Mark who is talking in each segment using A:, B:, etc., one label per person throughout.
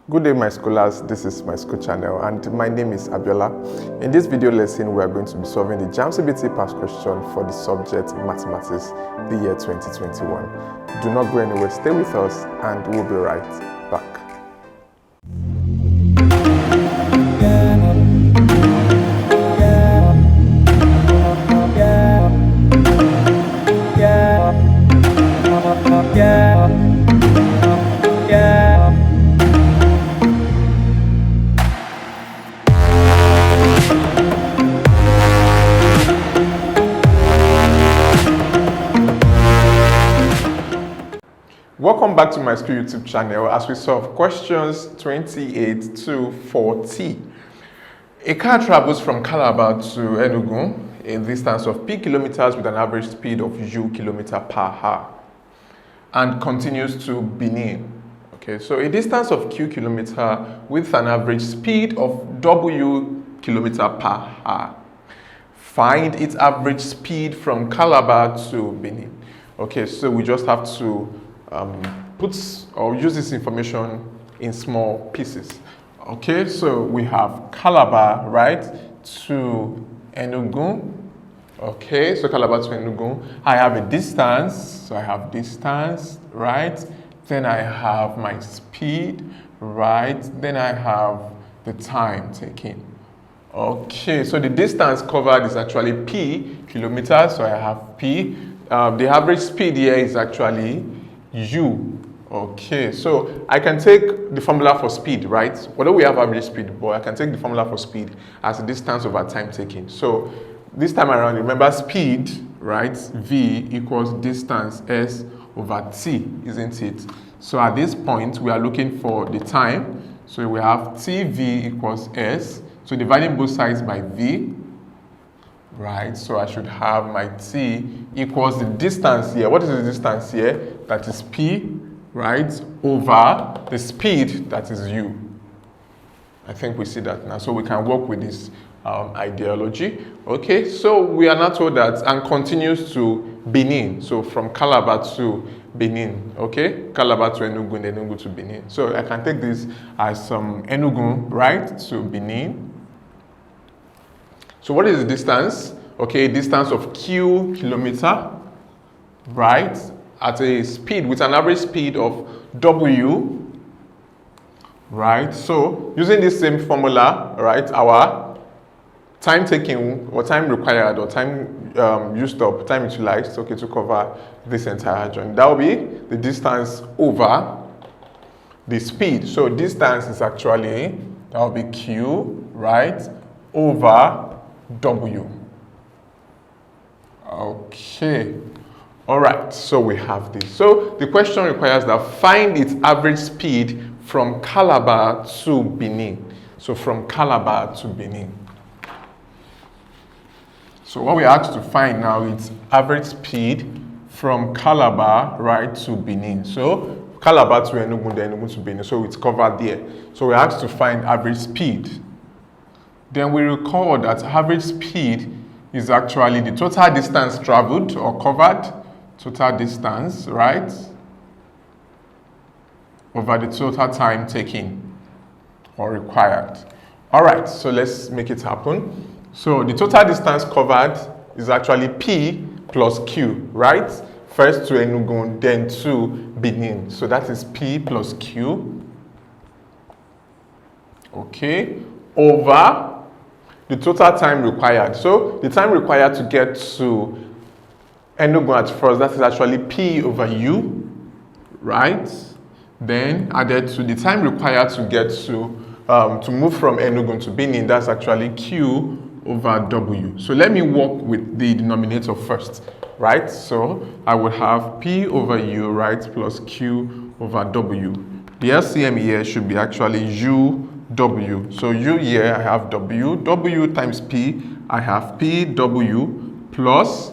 A: Good day, my scholars. This is my school channel and my name is Abiola. In this video lesson, we are going to be solving the JAMB CBT past question for the subject Mathematics, the year 2021. Do not go anywhere, stay with us and we'll be right back. Welcome back to my school YouTube channel as we solve questions 28 to 40. A car travels from Calabar to Enugu a distance of p kilometers with an average speed of u kilometer per hour and continues to Benin. Okay, so a distance of q kilometer with an average speed of w kilometer per hour. Find its average speed from Calabar to Benin. Okay, so we just have to put or use this information in small pieces. Okay, so we have Calabar, right, to Enugu. Okay, so Calabar to Enugu. I have a distance, so I have distance, right? Then I have my speed, right? Then I have the time taken. Okay, so the distance covered is actually p kilometers, so I have p. The average speed here is actually u. Okay, so I can take the formula for speed, right? Although we have average speed, but I can take the formula for speed as the distance over time taken. So this time around, remember speed, right? V equals distance s over t, isn't it? So at this point, we are looking for the time. So we have tv equals s. So dividing both sides by v, right? So I should have my t equals the distance here. What is the distance here? That is p, right, over the speed, that is u. I think we see that now. So we can work with this ideology. Okay, so we are now told that and continues to Benin. So from Calabar to Benin. Okay, Calabar to Enugu and Enugu to Benin. So I can take this as Enugu, right, to Benin. So what is the distance? Okay, distance of q kilometer, right, at a speed with an average speed of w, right? So using this same formula, right, our time taken or time required or time used up, time utilized, okay, to cover this entire journey. That will be the distance over the speed. So distance is actually, that will be q, right, over w. Okay. All right, so we have this. So the question requires that find its average speed from Calabar to Benin. So from Calabar to Benin. So what we are asked to find now is average speed from Calabar, right, to Benin. So Calabar to Enugu, then Enugu to Benin. So it's covered there. So we're asked to find average speed. Then we recall that average speed is actually the total distance traveled or covered, total distance, right, over the total time taken or required. All right, so let's make it happen. So the total distance covered is actually p plus q, right? First to Enugu, then to Benin. So that is p plus q, okay, over the total time required. So the time required to get to Enugu at first, that is actually p over u, right? Then added to the time required to get to move from Enugu to Benin, that's actually q over w. So let me work with the denominator first, right? So I would have p over u, right, plus q over w. The LCM here should be actually u w. So u here I have w times p, I have p w plus,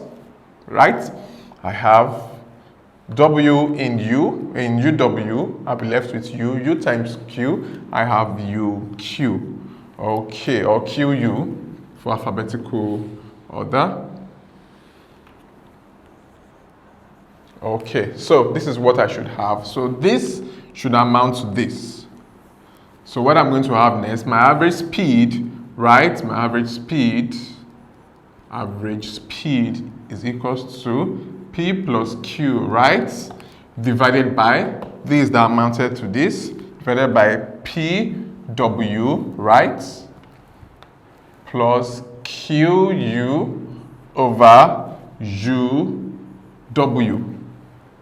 A: right, I have w in uw, I'll be left with u times q, I have uq, okay, or qu for alphabetical order. Okay, so this is what I should have. So this should amount to this. So what I'm going to have next, my average speed, right? My average speed is equals to P plus Q, right? Divided by, this that amounted to this, divided by PW, right? Plus QU over UW,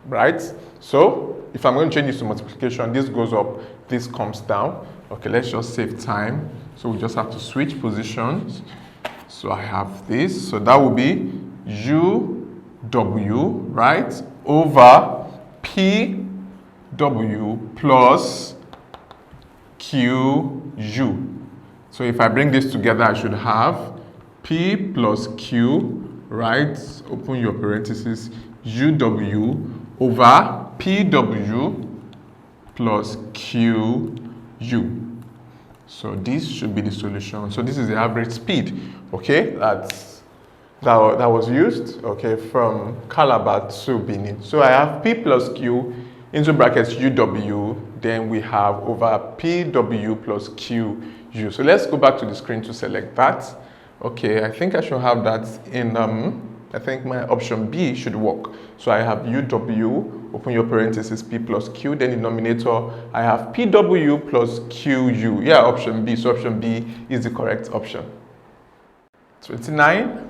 A: right? So if I'm going to change this to multiplication, this goes up, this comes down. Okay, let's just save time. So we just have to switch positions. So I have this. So that will be UW, right, over PW plus QU. So if I bring this together, I should have P plus Q, right, open your parentheses, UW over PW plus QU. So this should be the solution. So this is the average speed, okay, that was used, okay, from Calabar to Benin. So I have P plus Q into brackets UW, then we have over PW plus QU. So let's go back to the screen to select that. Okay, I think I should have that in, I think my option B should work. So I have UW, open your parentheses, P plus Q, then denominator, I have PW plus QU. Yeah, option B. So option B is the correct option. 29.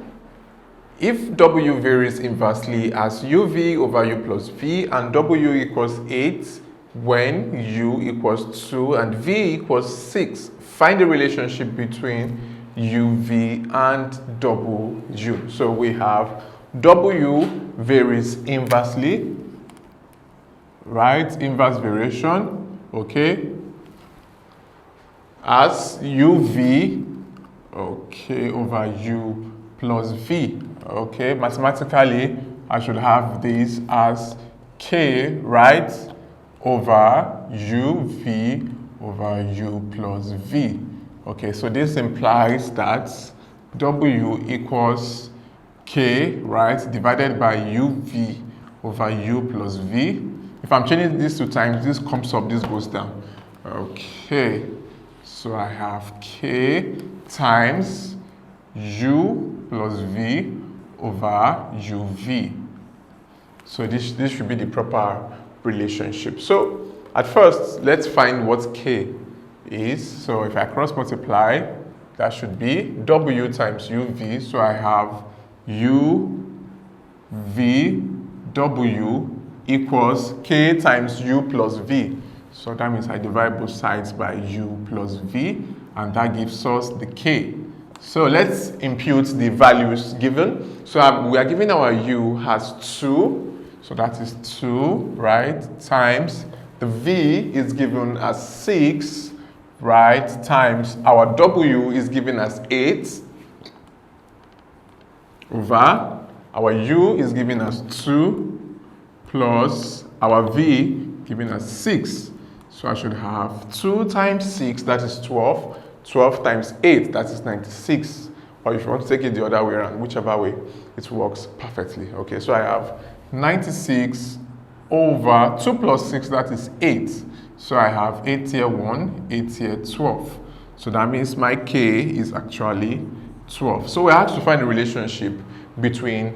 A: If W varies inversely as UV over U plus V and W equals 8 when U equals 2 and V equals 6, find the relationship between UV and W. So we have W varies inversely, right? Inverse variation, okay, as UV, okay, over U plus V. Okay, mathematically, I should have this as K, right, over UV over U plus V. Okay, so this implies that W equals K, right, divided by UV over U plus V. If I'm changing this to times, this comes up, this goes down. Okay, so I have K times U plus V over UV. So this should be the proper relationship. So at first, let's find what K is. So if I cross multiply, that should be W times UV. So I have UVW equals K times U plus V. So that means I divide both sides by U plus V, and that gives us the K. So let's impute the values given. So we are given our U has 2, so that is 2, right, times the V is given as 6, right, times our W is given as 8, over our U is given as 2, plus our V given as 6. So I should have 2 times 6, that is 12. 12 times 8, that is 96. Or if you want to take it the other way around, whichever way, it works perfectly. Okay, so I have 96 over 2 plus 6, that is 8. So I have 8 here 1, 8 here 12. So that means my K is actually 12. So we have to find a relationship between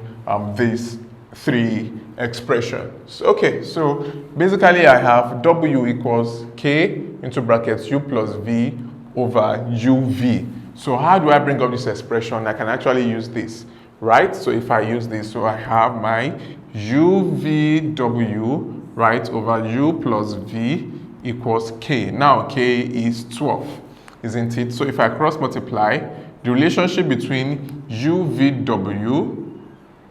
A: these three expressions. Okay, so basically I have W equals K into brackets U plus V over UV. So how do I bring up this expression? I can actually use this, right? So if I use this, so I have my UVW, right, over U plus V equals K. Now K is 12, isn't it? So if I cross multiply, the relationship between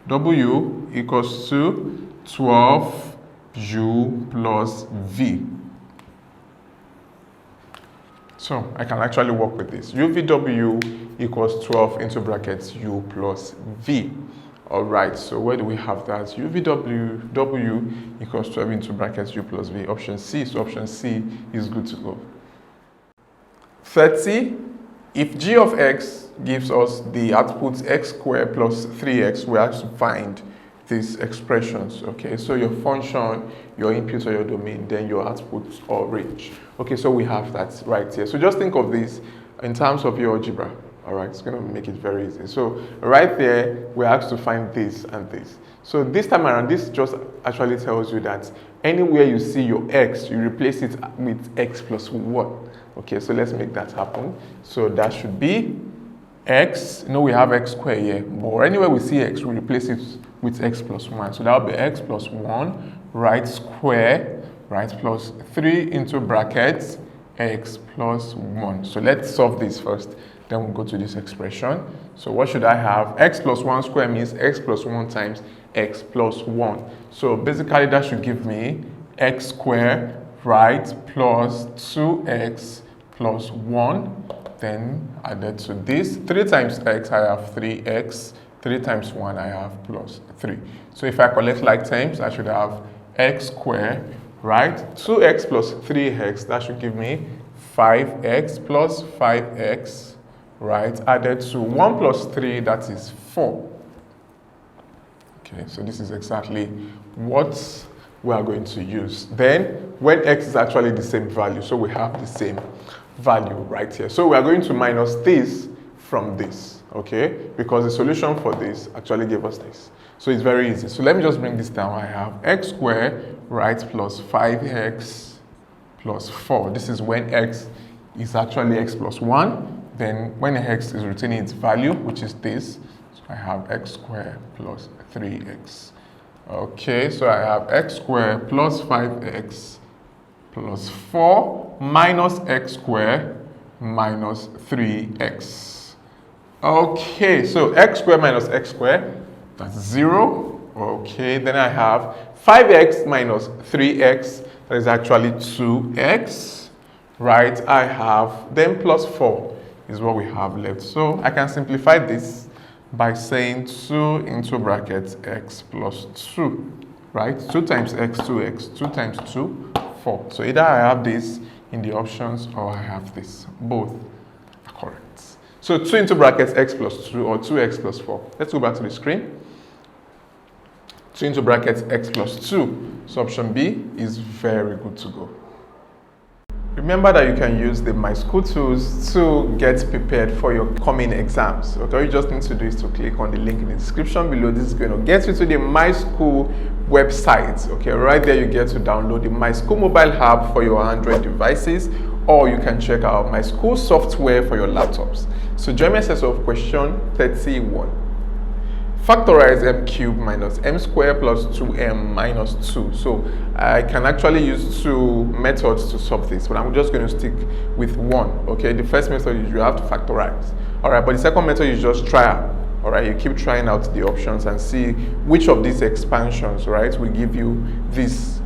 A: W equals to 12U plus V. So I can actually work with this. UVW equals 12 into brackets U plus V. All right, so where do we have that? UVW equals 12 into brackets U plus V. Option C, so option C is good to go. 30, if g of x gives us the output x squared plus 3x, we have to find these expressions. Okay, so your function, your input or your domain, then your output or range. Okay, so we have that right here. So just think of this in terms of your algebra. All right, it's going to make it very easy. So right there, we're asked to find this and this. So this time around, this just actually tells you that anywhere you see your x, you replace it with x plus 1. Okay, so let's make that happen. So that should be x. You know, we have x squared here, but anywhere we see x, we replace it with x plus 1. So that will be x plus 1, right, square, right, plus 3 into brackets, x plus 1. So let's solve this first. Then we'll go to this expression. So what should I have? X plus 1 square means x plus 1 times x plus 1. So basically that should give me x squared, right, plus 2x plus 1. Then added to this, 3 times x, I have 3x. 3 times 1, I have plus 3. So if I collect like terms, I should have x squared, right, 2x plus 3x. That should give me 5x plus 5x. Right, added to 1 plus 3, that is 4. Okay, so this is exactly what we are going to use. Then, when x is actually the same value, so we have the same value right here. So we are going to minus this from this, okay? Because the solution for this actually gave us this. So it's very easy. So let me just bring this down. I have x squared, right, plus 5x plus 4. This is when x is actually x plus 1. Then when x is retaining its value, which is this, so I have x squared plus 3x. Okay, so I have x squared plus 5x plus 4 minus x squared minus 3x. Okay, so x squared minus x squared, that's 0. Okay, then I have 5x minus 3x, that is actually 2x. Right, I have then plus 4. Is what we have left. So I can simplify this by saying 2 into brackets x plus 2, right? 2 times x, 2x, 2 times 2, 4. So either I have this in the options or I have this. Both are correct. So 2 into brackets x plus 2 or 2x plus 4. Let's go back to the screen. 2 into brackets x plus 2. So option B is very good to go. Remember that you can use the Myschool tools to get prepared for your coming exams. Okay, all you just need to do is to click on the link in the description below. This is going to get you to the Myschool website. Okay, right there you get to download the Myschool mobile app for your Android devices, or you can check out Myschool software for your laptops. So join me as of question 31. Factorize m cubed minus m squared plus 2m minus 2. So I can actually use 2 methods to solve this, but I'm just going to stick with one. Okay, the first method is you have to factorize. All right, but the second method is just try out. All right, you keep trying out the options and see which of these expansions, right, will give you this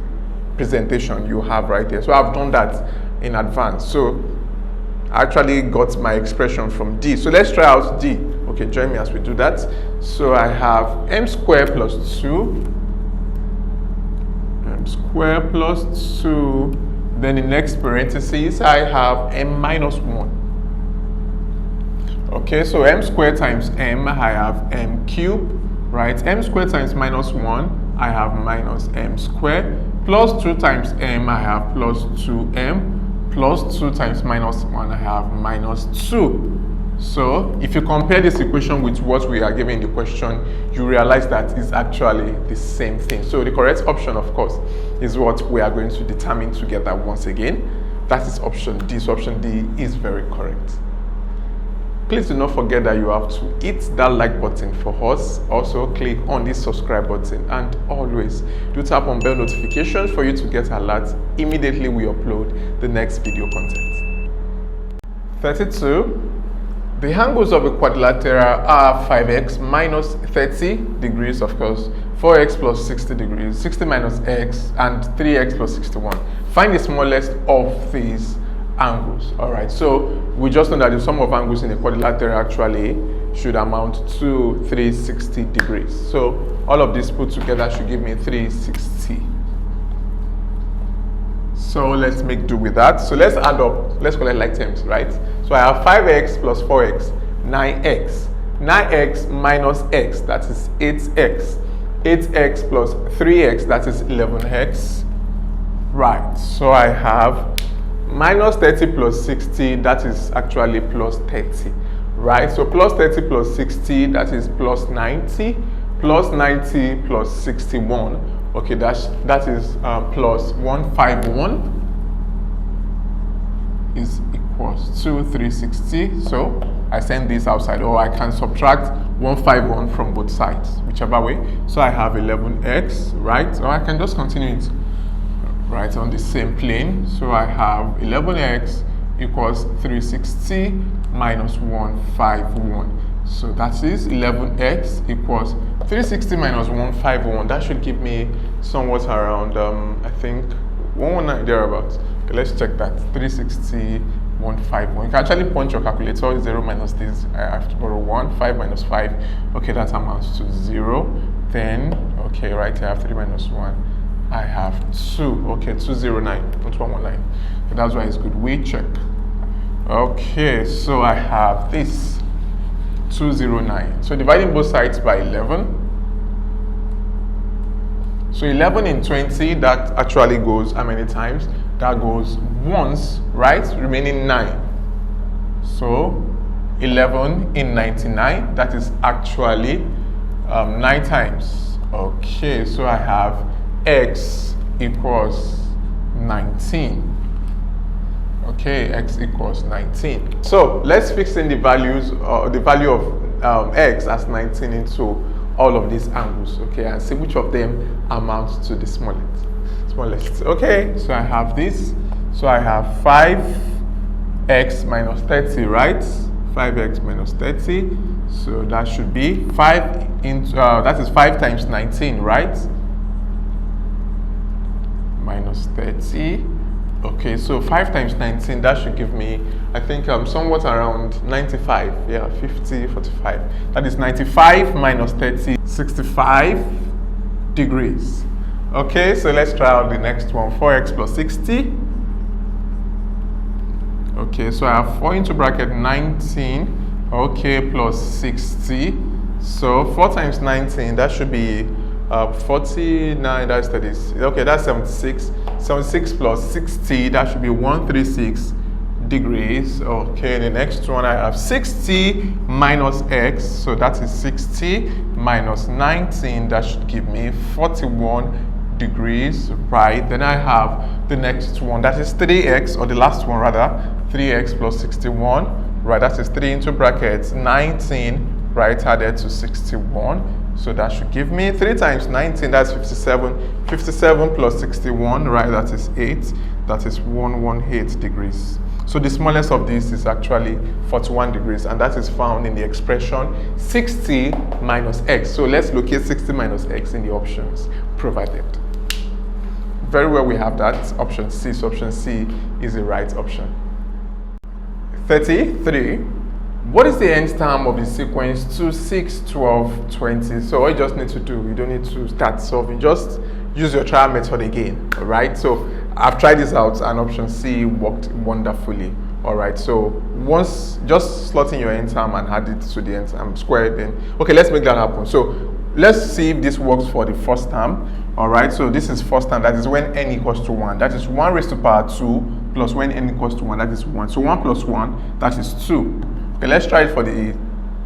A: presentation you have right there. So I've done that in advance. So I actually got my expression from D. So let's try out D. Okay, join me as we do that. So I have m squared plus 2, m squared plus 2, then in next parentheses I have m minus 1. Okay, so m squared times m, I have m cubed, right? M squared times minus 1, I have minus m squared, plus 2 times m, I have plus 2m, plus 2 times minus 1, I have minus 2. So if you compare this equation with what we are given in the question, you realize that it's actually the same thing. So the correct option, of course, is what we are going to determine together once again. That is option D. So option D is very correct. Please do not forget that you have to hit that like button for us. Also click on this subscribe button, and always do tap on bell notifications for you to get alerts immediately we upload the next video content. 32. The angles of a quadrilateral are 5x minus 30 degrees, of course, 4x plus 60 degrees, 60 minus x, and 3x plus 61. Find the smallest of these angles. All right, so we just know that the sum of angles in a quadrilateral actually should amount to 360 degrees. So all of this put together should give me 360. So let's make do with that. So let's add up. Let's collect like terms, right? So I have 5x plus 4x, 9x. 9x minus x, that is 8x. 8x plus 3x, that is 11x. Right, so I have minus 30 plus 60, that is actually plus 30. Right, so plus 30 plus 60, that is plus 90. Plus 90 plus 61. Okay, that is plus 151 is equals to 360. So I send this outside, or I can subtract 151 from both sides, whichever way. So I have 11x, right? Or I can just continue it right on the same plane. So I have 11x equals 360 minus 151. So that is 11x equals 360 minus 151. That should give me somewhat around, I think, 119 thereabouts. Okay, let's check that. 360, 151. You can actually punch your calculator. 0 minus this, I have to borrow 1. 5 minus 5. Okay, that amounts to 0. Then, okay, right here I have 3 minus 1. I have 2. Okay, 209, not 119. So that's why it's good. We check. Okay, so I have this. 209. So dividing both sides by 11. So 11 in 20, that actually goes how many times? That goes once, right? Remaining 9. So 11 in 99, that is actually 9 times. Okay, so I have x equals 19. Okay, x equals 19. So let's fix in the values, the value of x as 19 into all of these angles, okay, and see which of them amounts to the smallest. Okay, so I have this. So I have 5x minus 30, right? 5x minus 30. So that should be 5 into, that is 5 times 19, right? Minus 30. Okay, so 5 times 19, that should give me, I think, somewhat around 95. Yeah, 50, 45. That is 95 minus 30, 65 degrees. Okay, so let's try out the next one. 4x plus 60. Okay, so I have 4 into bracket 19. Okay, plus 60. So 4 times 19, that should be 49, that's 30. Okay, that's 76. 76 plus 60, that should be 136 degrees. Okay, the next one I have 60 minus x, so that is 60 minus 19, that should give me 41 degrees, right? Then I have the next one, that is 3x, or the last one rather, 3x plus 61, right? That is 3 into brackets 19, right, added to 61. So that should give me 3 times 19, that's 57. 57 plus 61, right, that is 8. That is 118 degrees. So the smallest of these is actually 41 degrees, and that is found in the expression 60 minus x. So let's locate 60 minus x in the options provided. Very well, we have that. Option C. So option C is the right option. 33. What is the nth term of the sequence 2, 6, 12, 20? So all you just need to do, you don't need to start solving, just use your trial method again, all right? So I've tried this out and option C worked wonderfully, all right? So once, just slot in your nth term and add it to the nth term, square it in. Okay, let's make that happen. So let's see if this works for the first term, all right? So this is first term, that is when n equals to 1. That is 1 raised to power 2 plus when n equals to 1, that is 1. So 1 plus 1, that is 2. Okay, let's try it for the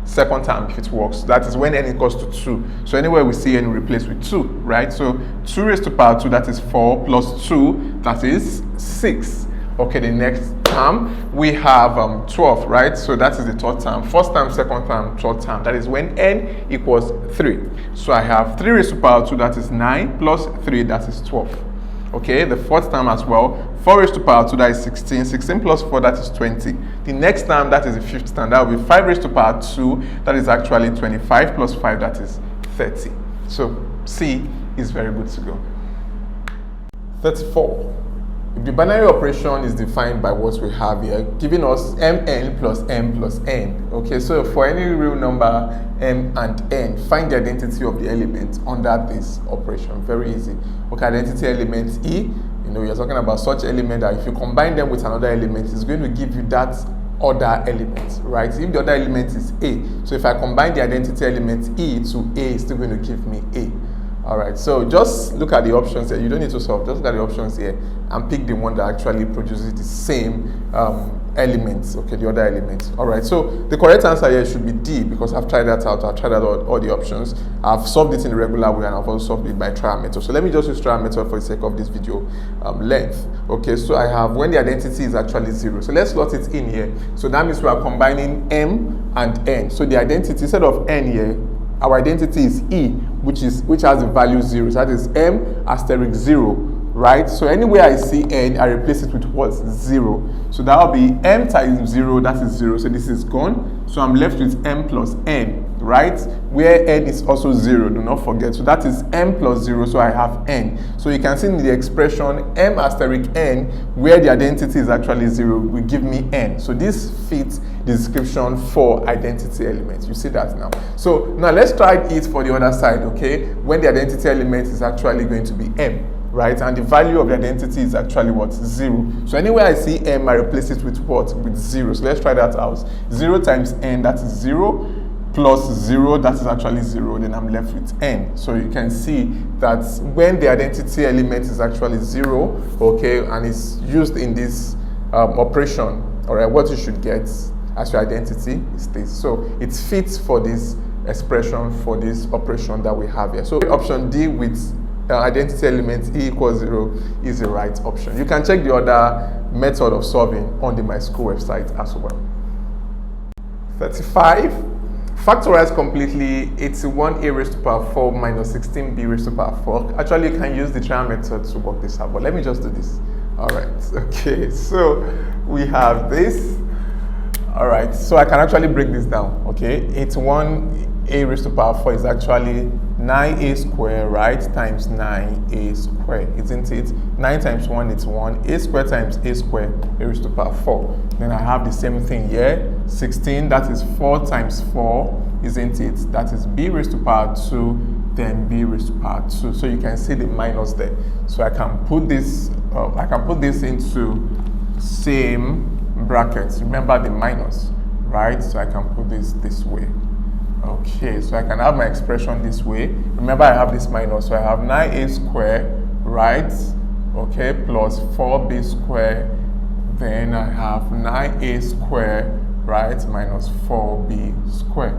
A: second term if it works. That is when n equals to 2. So anywhere we see n, replace with 2, right? So 2 raised to power 2, that is 4, plus 2, that is 6. Okay, the next term, we have 12, right? So that is the third term. First term, second term, third term. That is when n equals 3. So I have 3 raised to power 2, that is 9, plus 3, that is 12. Okay, the fourth term as well, 4 raised to power 2, that is 16. 16 plus 4, that is 20. The next term, that is the fifth term, that will be 5 raised to power 2, that is actually 25, plus 5, that is 30. So C is very good to go. 34. If the binary operation is defined by what we have here, giving us mn plus m plus n. Okay, so for any real number m and n, find the identity of the element under this operation. Very easy. Okay, identity element E, you know, you're talking about such element that if you combine them with another element, it's going to give you that other element, right? If the other element is A, so if I combine the identity element E to A, it's still going to give me A. All right, so just look at the options here. You don't need to solve, just look at the options here and pick the one that actually produces the same elements, okay, the other elements. All right, so the correct answer here should be D, because I've tried that out. I've tried out all the options. I've solved it in the regular way, and I've also solved it by trial method. So let me just use trial method for the sake of this video length. Okay, so I have when the identity is actually 0. So let's slot it in here. So that means we are combining M and N. So the identity, instead of N here, our identity is E, which has the value 0. So that is M asterisk 0, right? So anywhere I see N, I replace it with what? 0. So that will be M times 0, that is 0. So this is gone. So I'm left with M plus N, right? Where N is also 0, do not forget. So that is M plus 0, so I have N. So you can see in the expression M asterisk N, where the identity is actually 0, will give me N. So this fits the description for identity elements. You see that now. So now let's try it for the other side, okay? When the identity element is actually going to be M, right? And the value of the identity is actually what? 0. So anywhere I see M, I replace it with what? With 0. So let's try that out. 0 times N, that is 0. Plus 0, that is actually 0, then I'm left with N. So you can see that when the identity element is actually 0, okay, and it's used in this operation, all right, what you should get as your identity is this. So it fits for this expression, for this operation that we have here. So option D with identity element E equals 0 is the right option. You can check the other method of solving on the Myschool website as well. 35. Factorize completely 81a raised to power 4 minus 16b raised to power 4. Actually, you can use the trial method to work this out, but let me just do this. All right, okay, so we have this. All right, so I can actually break this down, okay? 81a raised to power 4 is actually 9a squared, right, times 9a squared, isn't it? 9 times 1 is 1, a squared times a squared, a raised to power 4. Then I have the same thing here, 16, that is 4 times 4, isn't it? That is b raised to power 2, then b raised to power 2. So you can see the minus there. So I can put this, into same brackets. Remember the minus, right? So I can put this way. Okay, so I can have my expression this way. Remember I have this minus, so I have 9a squared, right? Okay, plus 4b squared. Then I have 9a squared, right, minus 4b squared.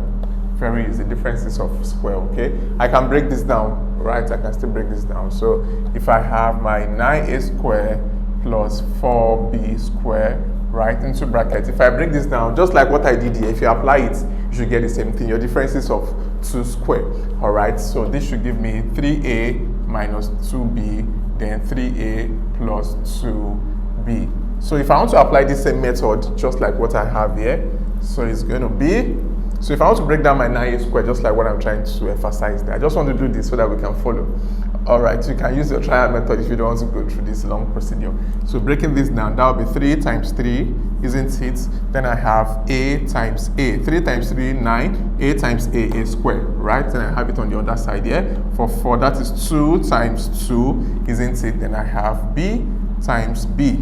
A: Very easy, differences of square, okay? I can break this down, right? I can still break this down. So if I have my 9a squared plus 4b squared, right, into brackets. If I break this down, just like what I did here, if you apply it, you should get the same thing. Your differences of 2 squared, all right? So this should give me 3a minus 2b, then 3a plus 2b. So if I want to apply this same method, just like what I have here, so it's going to be, so if I want to break down my 9a squared, just like what I'm trying to emphasize there, I just want to do this so that we can follow. All right, so you can use your trial method if you don't want to go through this long procedure. So breaking this down, that will be 3 times 3, isn't it? Then I have a times a. 3 times 3, 9. A times a squared, right? Then I have it on the other side here. For 4, that is 2 times 2, isn't it? Then I have b times b.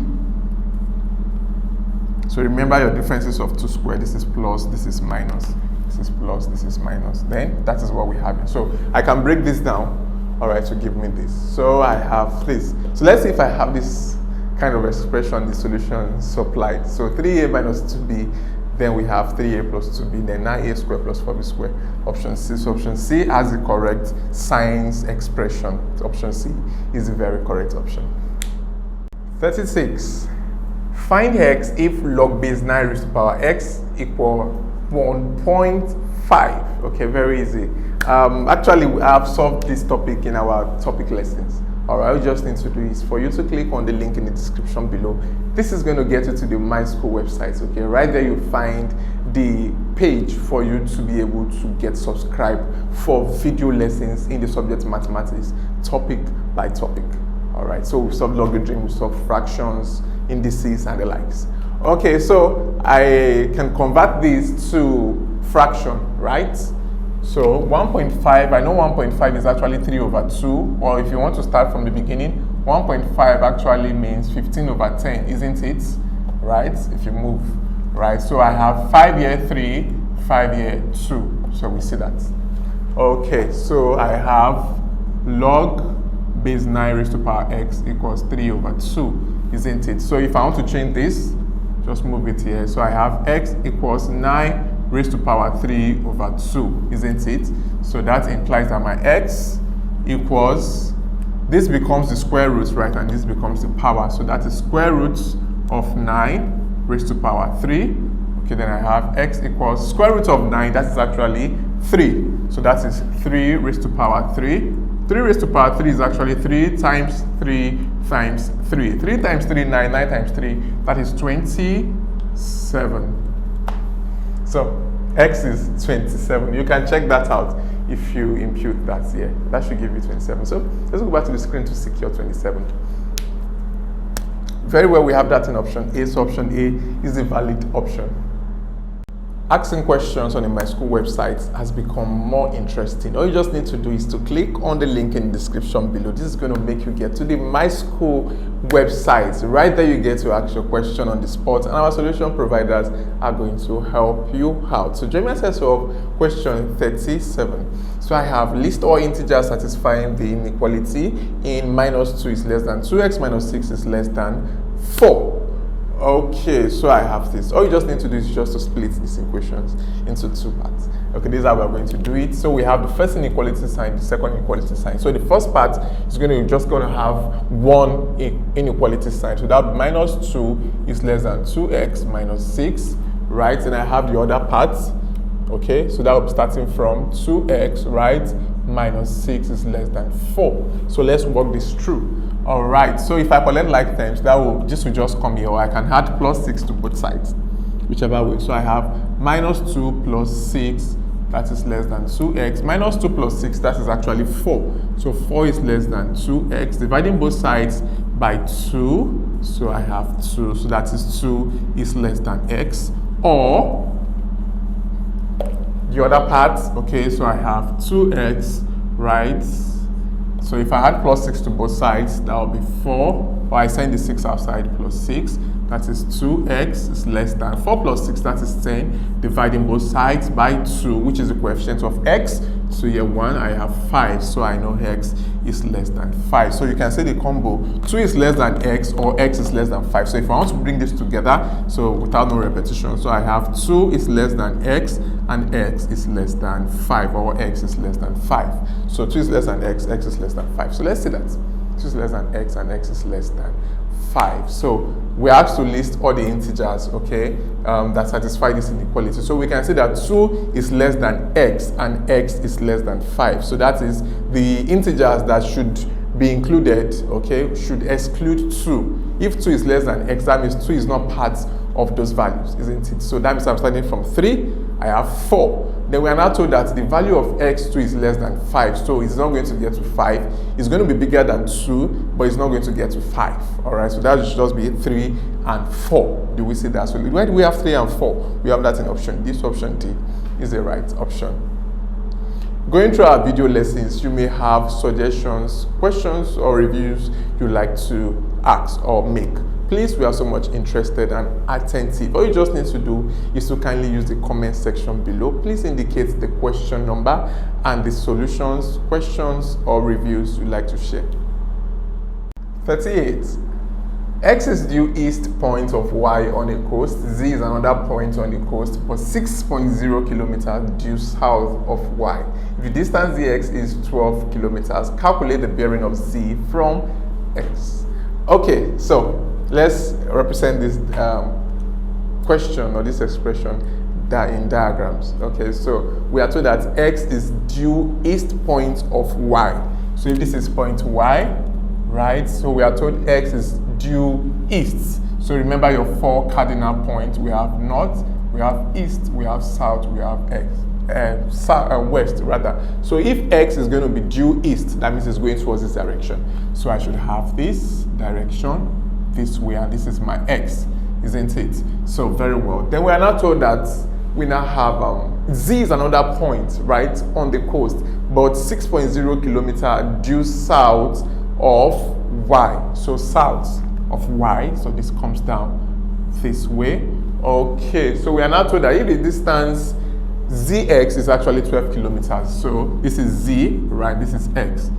A: So remember your differences of 2 squared. This is plus, this is minus. This is plus, this is minus. Then that is what we have here. So I can break this down. All right, to give me this. So I have this. So let's see if I have this kind of expression, the solution supplied. So 3a minus 2b, then we have 3a plus 2b, then 9a squared plus 4b squared. Option C. So option C has the correct signs expression. Option C is the very correct option. 36. Find x if log base 9 raised to power x equal 1.5. Okay, very easy. Actually, I have solved this topic in our topic lessons. All right, all you just need to do is for you to click on the link in the description below. This is going to get you to the Myschool website. Okay, right there you find the page for you to be able to get subscribed for video lessons in the subject mathematics, topic by topic. All right, so we solve logarithm, we solve fractions, indices, and the likes. Okay, so I can convert this to fraction, right? So 1.5, I know 1.5 is actually 3 over 2, or if you want to start from the beginning, 1.5 actually means 15 over 10, isn't it? Right? If you move, right? So I have 5 here 3, 5 here 2. So we see that. Okay, so I have log base 9 raised to power x equals 3 over 2, isn't it? So if I want to change this, just move it here. So I have x equals 9 raised to power 3 over 2, isn't it? So that implies that my x equals, this becomes the square root, right? And this becomes the power. So that is square root of 9 raised to power 3. Okay, then I have x equals square root of 9, that is actually 3. So that is 3 raised to power 3. 3 raised to power 3 is actually 3 times 3 times 3. 3 times 3, 9, 9 times 3, that is 27. So x is 27. You can check that out if you impute that here. That should give you 27. So let's go back to the screen to secure 27. Very well, we have that in option A. So option A is the valid option. Asking questions on the Myschool website has become more interesting. All you just need to do is to click on the link in the description below. This is going to make you get to the Myschool website. Right there, you get to ask your question on the spot, and our solution providers are going to help you out. So join me as of question 37. So I have list all integers satisfying the inequality in -2 is less than 2x minus 6 is less than 4. Okay, so I have this. All you just need to do is just to split these equations into 2 parts. Okay, this is how we're going to do it. So we have the first inequality sign, the second inequality sign. So the first part is just going to have one inequality sign. So that -2 is less than 2x minus 6, right? And I have the other part. Okay, so that will be starting from 2x, right? Minus 6 is less than 4. So let's work this through. All right, so if I collect like terms, this will just come here, or I can add plus 6 to both sides, whichever way. So I have -2 plus 6, that is less than 2x. -2 plus 6, that is actually 4. So 4 is less than 2x. Dividing both sides by 2, so I have 2. So that is 2 is less than x. Or the other part, okay, so I have 2x, right? So if I add plus 6 to both sides, that will be 4, or I send the 6 outside, plus 6, that is 2x is less than 4 plus 6, that is 10, dividing both sides by 2, which is the coefficient of x. So here 1, I have 5, so I know x is less than 5. So you can say the combo, 2 is less than x, or x is less than 5. So if I want to bring this together, so without no repetition, so I have 2 is less than x, and x is less than 5, or x is less than 5. So 2 is less than x is less than 5. So let's see that. 2 is less than x, and x is less than 5. So we have to list all the integers, okay, that satisfy this inequality. So we can say that 2 is less than x, and x is less than 5. So that is the integers that should be included, okay, should exclude 2. If 2 is less than x, that means 2 is not part of those values, isn't it? So that means I'm starting from 3, I have 4. Then we are now told that the value of x2 is less than 5, so it's not going to get to 5. It's going to be bigger than 2, but it's not going to get to 5. All right, so that should just be 3 and 4. Do we see that? So why do we have 3 and 4? We have that in option D. This option D is the right option. Going through our video lessons, you may have suggestions, questions, or reviews you'd like to ask or make. Please, we are so much interested and attentive. All you just need to do is to kindly use the comment section below. Please indicate the question number and the solutions, questions, or reviews you'd like to share. 38. X is due east point of y on a coast, z is another point on the coast, but 6.0 kilometers due south of y. If the distance dx is 12 kilometers, calculate the bearing of z from x. Okay, so let's represent this question or this expression in diagrams. Okay, so we are told that x is due east point of y. So if this is point y, right, so we are told x is due east. So remember your 4 cardinal points. We have north, we have east, we have south, we have west rather. So if x is going to be due east, that means it's going towards this direction. So I should have this direction this way, and this is my x, isn't it? So very well. Then we are now told that we now have z is another point, right, on the coast, but 6.0 kilometers due south of y. So south of y, so this comes down this way. Okay, so we are now told that if the distance zx is actually 12 kilometers, so this is z, right, this is x.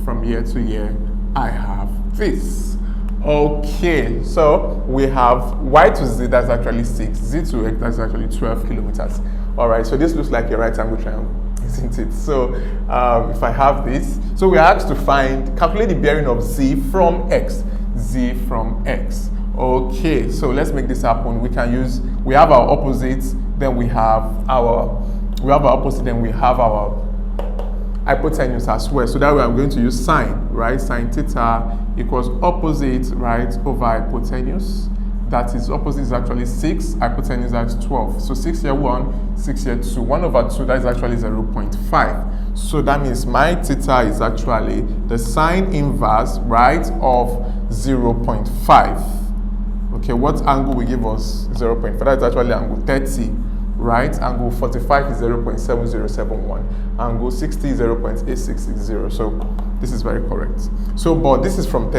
A: from year to year, I have this. Okay, so we have y to z, that's actually 6, z to x, that's actually 12 kilometers. All right, so this looks like a right angle triangle, isn't it? So if I have this, so we are asked to calculate the bearing of z from x, z from x. Okay, so let's make this happen. We have our opposites, then we have our hypotenuse as well. So that way I'm going to use sine, right? Sine theta equals opposite, right, over hypotenuse. That is, opposite is actually 6, hypotenuse is 12. So 6 here 1, 6 here 2. 1 over 2, that is actually 0.5. So that means my theta is actually the sine inverse, right, of 0.5. Okay, what angle will give us 0.5? That is actually angle 30. Right, angle 45 is 0.7071, angle 60 is 0.8660. So this is very correct. So, but this is from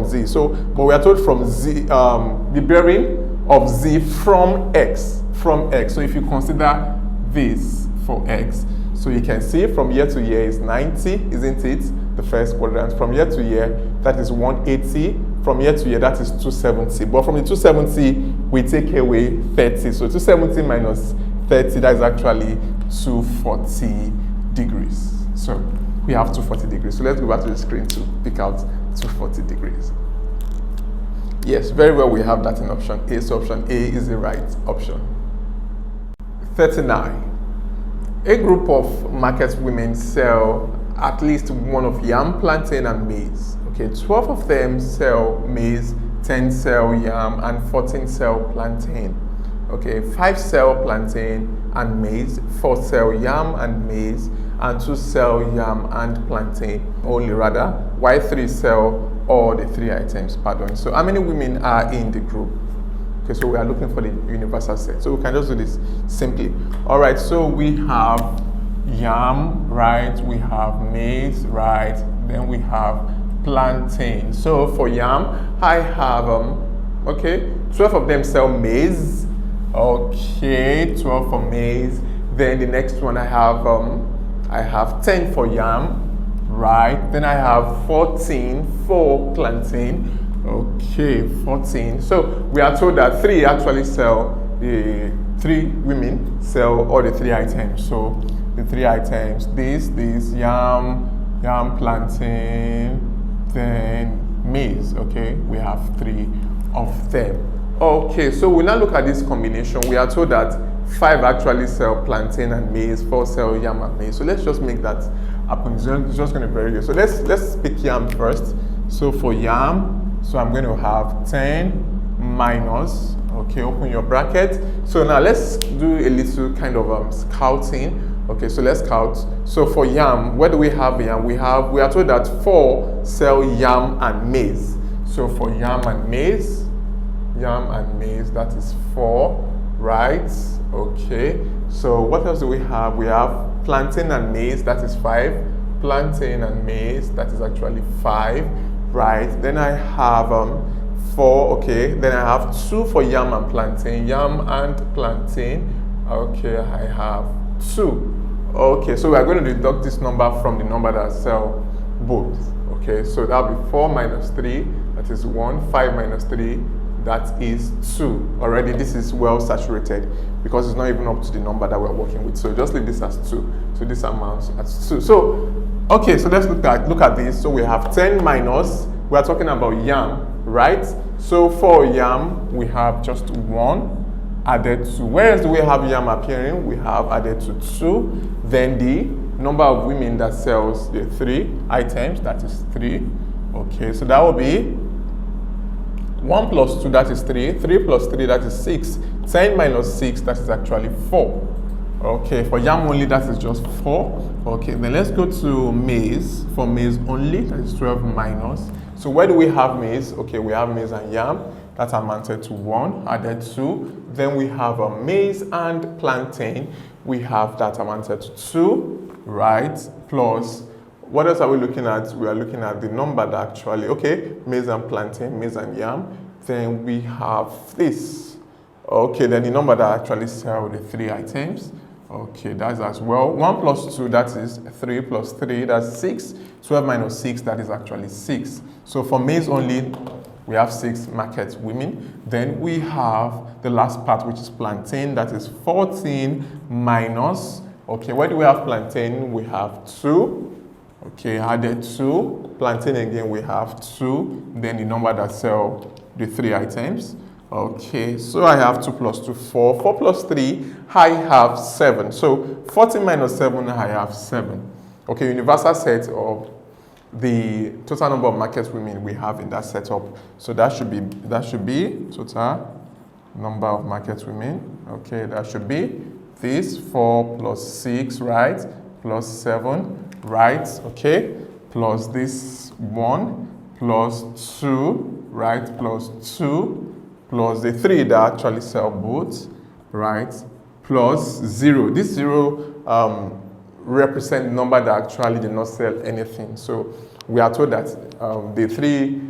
A: z. So, but we are told from z, the bearing of z from x. So if you consider this for x, so you can see from year to year is 90, isn't it? The first quadrant. From year to year, that is 180. From year to year, that is 270. But from the 270, we take away 30. So 270 minus 30, that is actually 240 degrees. So we have 240 degrees. So let's go back to the screen to pick out 240 degrees. Yes, very well, we have that in option A. So option A is the right option. 39. A group of market women sell at least one of yam, plantain, and maize. Okay, 12 of them sell maize, 10 sell yam, and 14 sell plantain. Okay, 5 sell plantain and maize, 4 sell yam and maize, and 2 sell yam and plantain only, rather, while 3 sell all the 3 items, pardon. So how many women are in the group? Okay, so we are looking for the universal set. So we can just do this simply. All right, so we have yam, right? We have maize, right? Then we have plantain. So for yam, I have, 12 of them sell maize. Okay, 12 for maize. Then the next one I have 10 for yam, right? Then I have 14 for plantain. Okay, 14. So we are told that 3 actually sell, the 3 women sell all the 3 items. So the 3 items, this, yam, plantain, then maize. Okay, we have 3 of them. Okay, so we now look at this combination. We are told that 5 actually sell plantain and maize, 4 sell yam and maize. So let's just make that happen. It's just going to be very good. So let's pick yam first. So for yam, so I'm going to have 10 minus, okay, open your bracket. So now let's do a little kind of counting. Okay, so let's count. So for yam, where do we have yam? We are told that 4 sell yam and maize. So for yam and maize, that is 4, right? Okay, so what else do we have? We have plantain and maize, that is 5. Plantain and maize, that is actually 5, right? Then I have 4, okay. Then I have 2 for yam and plantain. Okay, I have 2. Okay, so we are going to deduct this number from the number that sell both. Okay, so that will be 4 minus 3, that is 1. 5 minus 3, that is 2. Already this is well saturated because it's not even up to the number that we're working with. So just leave this as 2. So this amounts as 2. So, okay, so let's look at this. So we have 10 minus, we are talking about yam, right? So for yam, we have just 1 added to, where else do we have yam appearing? We have added to 2. Then the number of women that sells the 3 items, that is 3. Okay, so that will be 1 plus 2, that is 3. 3 plus 3, that is 6. 10 minus 6, that is actually 4. Okay, for yam only, that is just 4. Okay, then let's go to maize. For maize only, that is 12 minus. So where do we have maize? Okay, we have maize and yam. That amounted to 1, added 2. Then we have maize and plantain. We have that amounted to 2, right? Plus, what else are we looking at? We are looking at the number that actually, okay, maize and plantain, maize and yam. Then we have this. Okay, then the number that actually sell the 3 items. Okay, that's as well. 1 plus 2, that is 3 plus 3, that's 6. 12 minus 6, that is actually 6. So for maize only, we have 6 market women. Then we have the last part, which is plantain, that is 14 minus, okay, where do we have plantain? We have 2. Okay, added 2. Plantain again, we have 2. Then the number that sell the 3 items. Okay, so I have 2 plus 2, 4. 4 plus 3, I have 7. So 14 minus 7, I have 7. Okay, universal set of the total number of market women we have in that setup. So that should be total number of market women. Okay, that should be this 4 plus 6, right? Plus 7, right? Okay, plus this 1 plus 2, right? Plus 2 plus the 3 that actually sell both, right? Plus 0. This 0 represent number that actually did not sell anything. So we are told that the 3,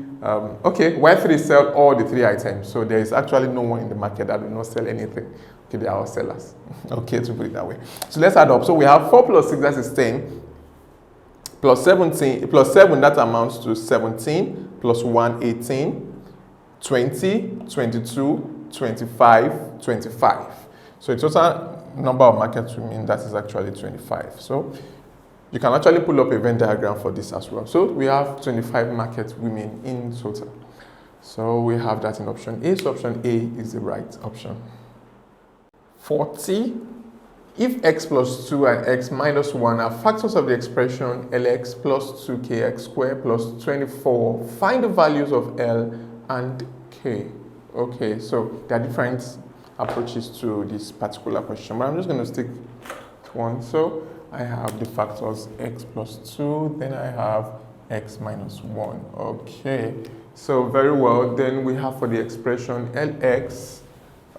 A: okay, why 3 sell all the 3 items? So there is actually no one in the market that will not sell anything. Okay, they are all sellers. Okay, to put it that way. So let's add up. So we have 4 plus 6, that is 10. Plus 17, plus 7, that amounts to 17. Plus 1, 18. 20, 22, 25, 25. So the total number of market women, that is actually 25. So you can actually pull up a Venn diagram for this as well. So we have 25 market women in total. So we have that in option A. So option A is the right option. 40. If x plus 2 and x minus 1 are factors of the expression lx plus 2kx squared plus 24, find the values of L and K. Okay, so there are different approaches to this particular question, but I'm just going to stick to one. So I have the factors x plus 2, then I have x minus 1. Okay, so very well. Then we have for the expression Lx,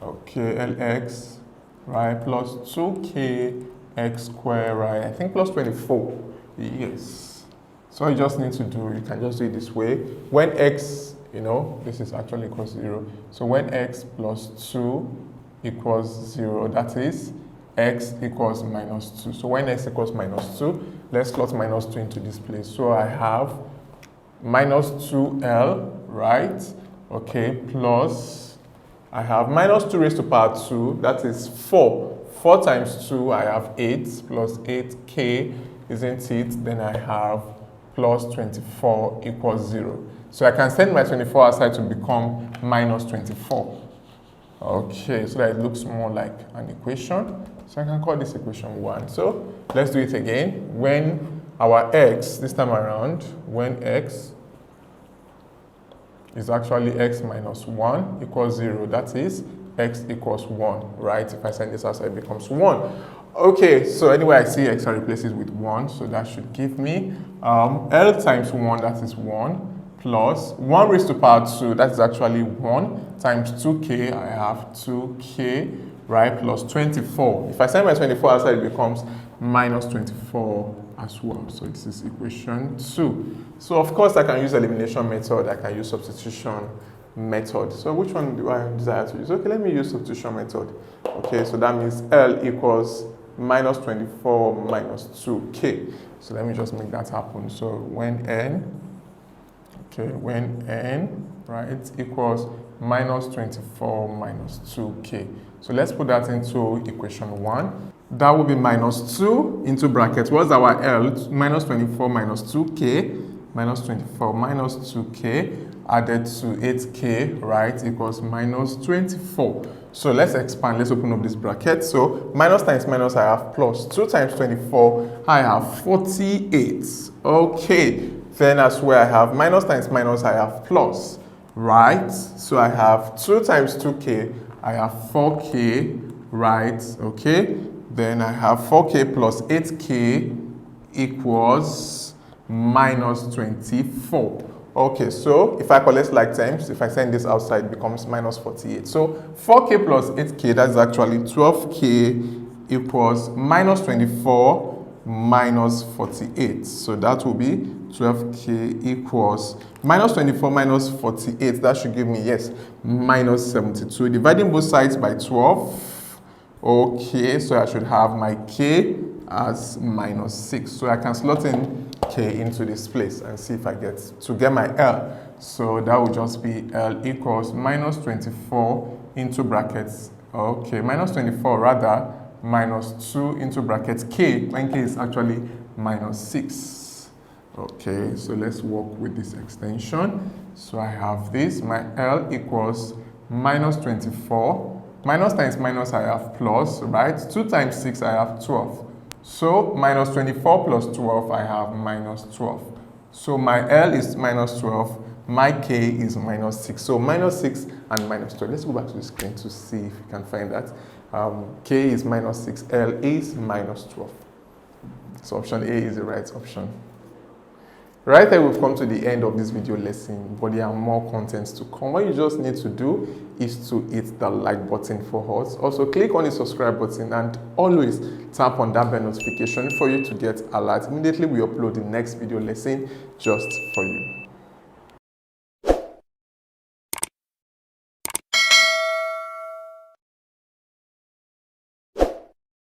A: okay, Lx, right, plus 2k x squared, right, I think plus 24. Yes. So you just need to do, you can just do it this way. When x, you know, this is actually equals 0. So when x plus 2 equals 0, that is x equals minus 2. So when x equals minus 2, let's slot minus 2 into this place. So I have minus 2L, right? Okay, plus I have minus 2 raised to power 2, that is 4. 4 times 2, I have 8, plus 8k, isn't it? Then I have plus 24 equals 0. So I can send my 24 aside to become minus 24. Okay, so that it looks more like an equation. So I can call this equation 1. So let's do it again. When our x, this time around, when x is actually x minus 1 equals 0, that is x equals 1, right? If I send this outside, it becomes 1. Okay, so anyway, I see x, I replace it with 1, so that should give me L times 1, that is 1, plus 1 raised to power 2, that is actually 1, times 2k, I have 2k, right, plus 24. If I send my 24 outside, it becomes minus 24 as well. So this is equation 2. So of course, I can use elimination method, I can use substitution method. So which one do I desire to use? Okay, let me use substitution method. Okay, so that means L equals minus 24 minus 2k. So let me just make that happen. So when n, okay, when n, right, equals minus 24 minus 2k. So let's put that into equation 1. That will be minus 2 into bracket. What's our L? Minus 24 minus 2k. Minus 24 minus 2k added to 8k, right, equals minus 24. So let's expand. Let's open up this bracket. So minus times minus, I have plus. 2 times 24, I have 48. Okay. Then as well, I have minus times minus, I have plus, right? So I have 2 times 2k, I have 4k, right? Okay. Then I have 4k plus 8k equals minus 24. Okay, so if I collect like terms, if I send this outside, it becomes minus 48. So 4k plus 8k, that's actually 12k equals minus 24 minus 48. So that will be 12k equals minus 24 minus 48. That should give me, yes, minus 72. Dividing both sides by 12. Okay, so I should have my k as minus 6. So I can slot in k into this place and see if I get my L. So that would just be L equals minus 24 into brackets. Okay, minus 24 rather, minus 2 into brackets k, when k is actually minus 6. Okay, so let's work with this extension. So I have this, my L equals minus 24. Minus times minus, I have plus, right? 2 times 6, I have 12. So minus 24 plus 12, I have minus 12. So my L is minus 12, my K is minus 6. So minus 6 and minus 12. Let's go back to the screen to see if we can find that. K is minus 6, L is minus 12. So option A is the right option. Right here, we've come to the end of this video lesson, but there are more contents to come. What you just need to do is to hit the like button for us. Also, click on the subscribe button and always tap on that bell notification for you to get alerts immediately we upload the next video lesson just for you.